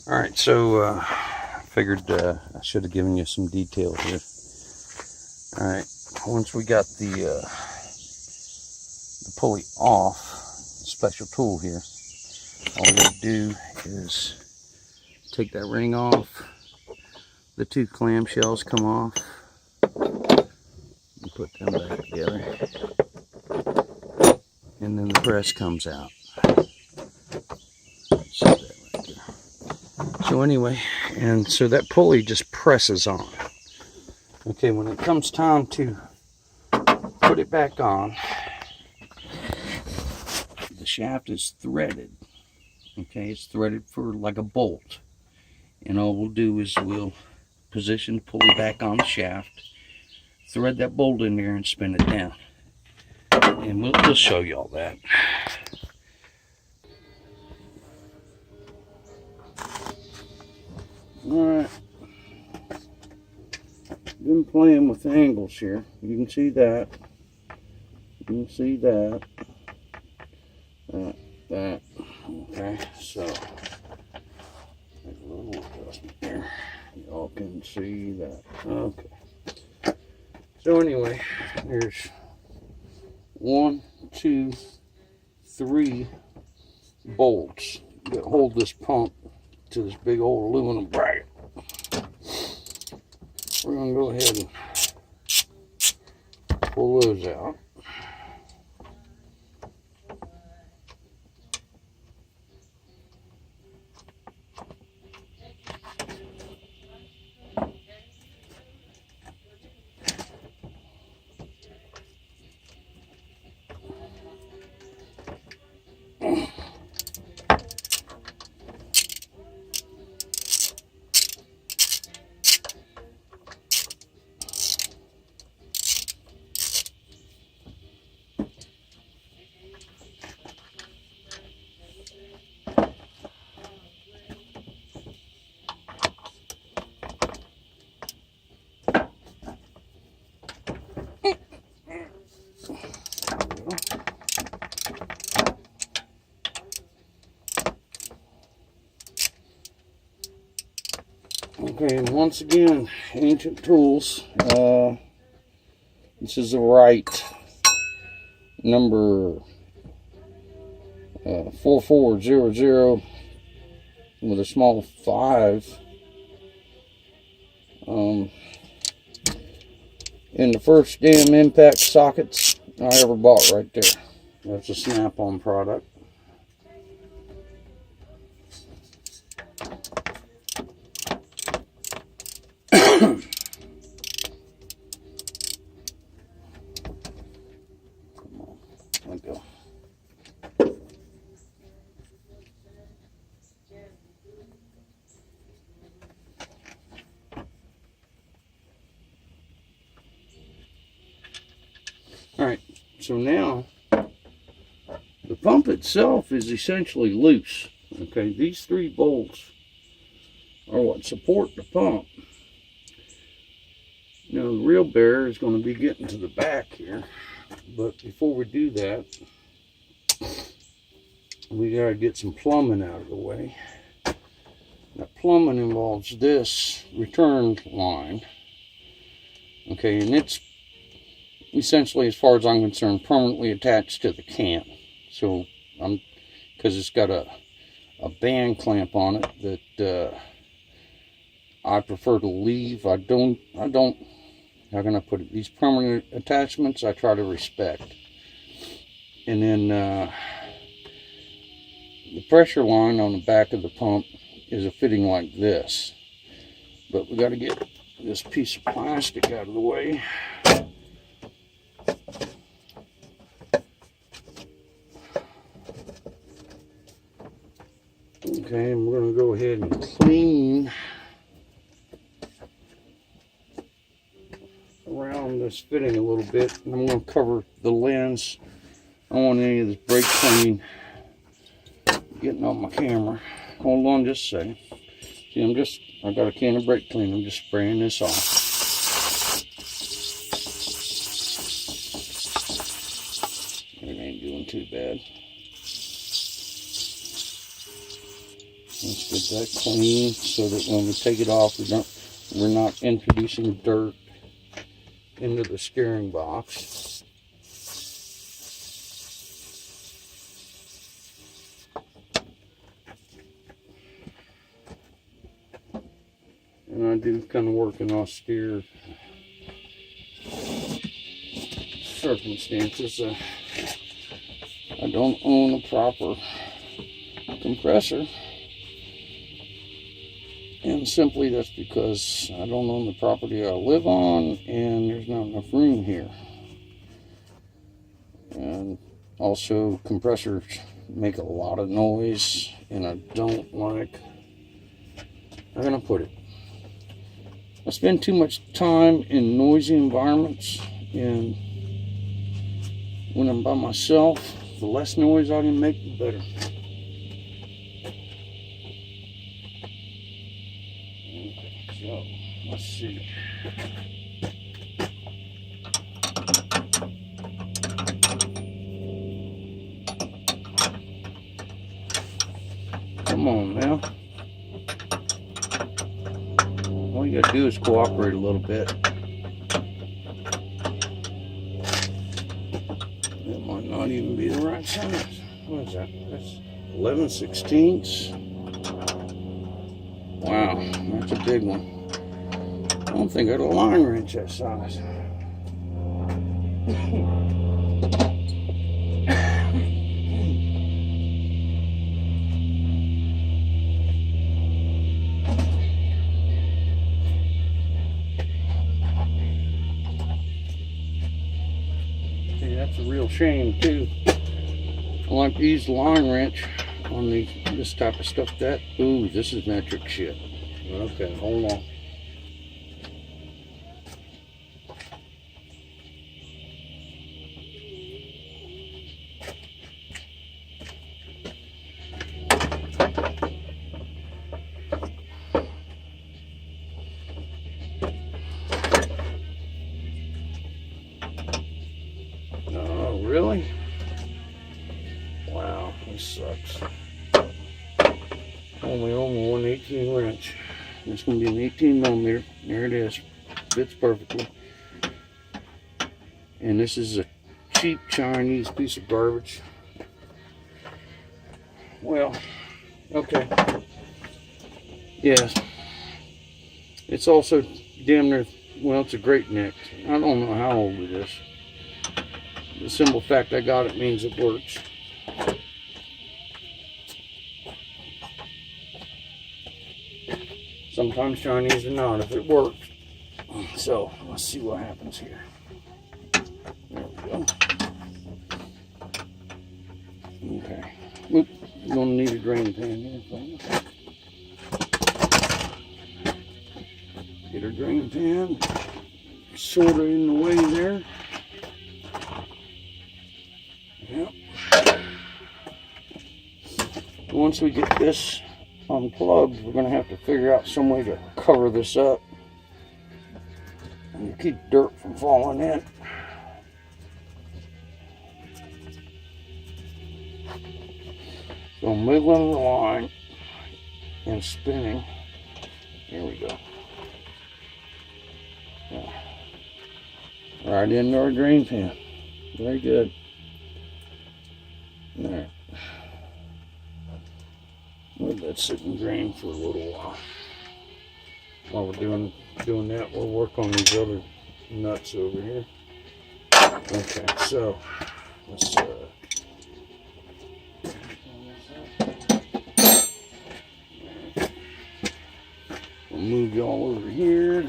Alright, so I figured I should have given you some detail here. Alright, once we got the pulley off, special tool here, all we got to do is take that ring off, the two clamshells come off, and put them back together, and then the press comes out. So anyway, and so that pulley just presses on. Okay, when it comes time to put it back on, the shaft is threaded. Okay, it's threaded for like a bolt. And all we'll do is we'll position the pulley back on the shaft, thread that bolt in there and spin it down. And we'll show you all that. Alright, been playing with angles here. You can see that. You can see that. That. Okay, so make a little adjustment there. Y'all can see that. Okay. So anyway, there's 1, 2, 3 bolts that hold this pump to this big old aluminum bracket. We're going to go ahead and pull those out. Okay, and once again, Ancient Tools. This is the Wright number 4400 with a small 5. In the first damn impact sockets I ever bought right there. That's a Snap-on product. Go. Alright, so now the pump itself is essentially loose. Okay, these 3 bolts are what support the pump. Now the real bear is going to be getting to the back here. But before we do that, we got to get some plumbing out of the way. That plumbing involves this return line. Okay, and it's essentially, as far as I'm concerned, permanently attached to the can. So because it's got a band clamp on it that I prefer to leave. I don't. How can I put it? These permanent attachments I try to respect. And then the pressure line on the back of the pump is a fitting like this. But we got to get this piece of plastic out of the way. Okay, and we're going to go ahead and clean around this fitting a little bit. And I'm going to cover the lens. I don't want any of this brake clean getting on my camera. Hold on just a second. See, I got a can of brake clean. I'm just spraying this off. It ain't doing too bad. That's good keep that clean so that when we take it off, we're not introducing dirt into the steering box. And I do kind of work in austere circumstances. I don't own a proper compressor, and simply that's because I don't own the property I live on and there's not enough room here. And also, compressors make a lot of noise, and I don't like, how can I put it, I spend too much time in noisy environments, and when I'm by myself, the less noise I can make, the better. Okay, so let's see. Come on now. All you gotta do is cooperate a little bit. That might not even be the right size. What is that? That's 11/16. Wow, that's a big one. I don't think I had a line wrench that size. That's a real shame too. I like to use the line wrench on this type of stuff. Ooh, this is metric shit. Okay, hold on. Oh, really? Wow, this sucks. Only own one 1/18 wrench. It's going to be an 18 millimeter. There it is. Fits perfectly. And this is a cheap Chinese piece of garbage. Well, okay. Yes. It's also damn near, well, it's a great neck. I don't know how old it is. The simple fact I got it means it works. Sometimes Chinese are not if it works. So let's see what happens here. There we go. Okay. Oop, you're gonna need a drain pan here. Get our drain pan sort of in the way there. Yep. Once we get this unplugged, we're going to have to figure out some way to cover this up and keep dirt from falling in. So I'm wiggling the line and spinning. Here we go. Yeah. Right into our drain pan. Very good. All right. Let that sit and drain for a little while. While we're doing that, we'll work on these other nuts over here. Okay, so let's we'll move y'all over here.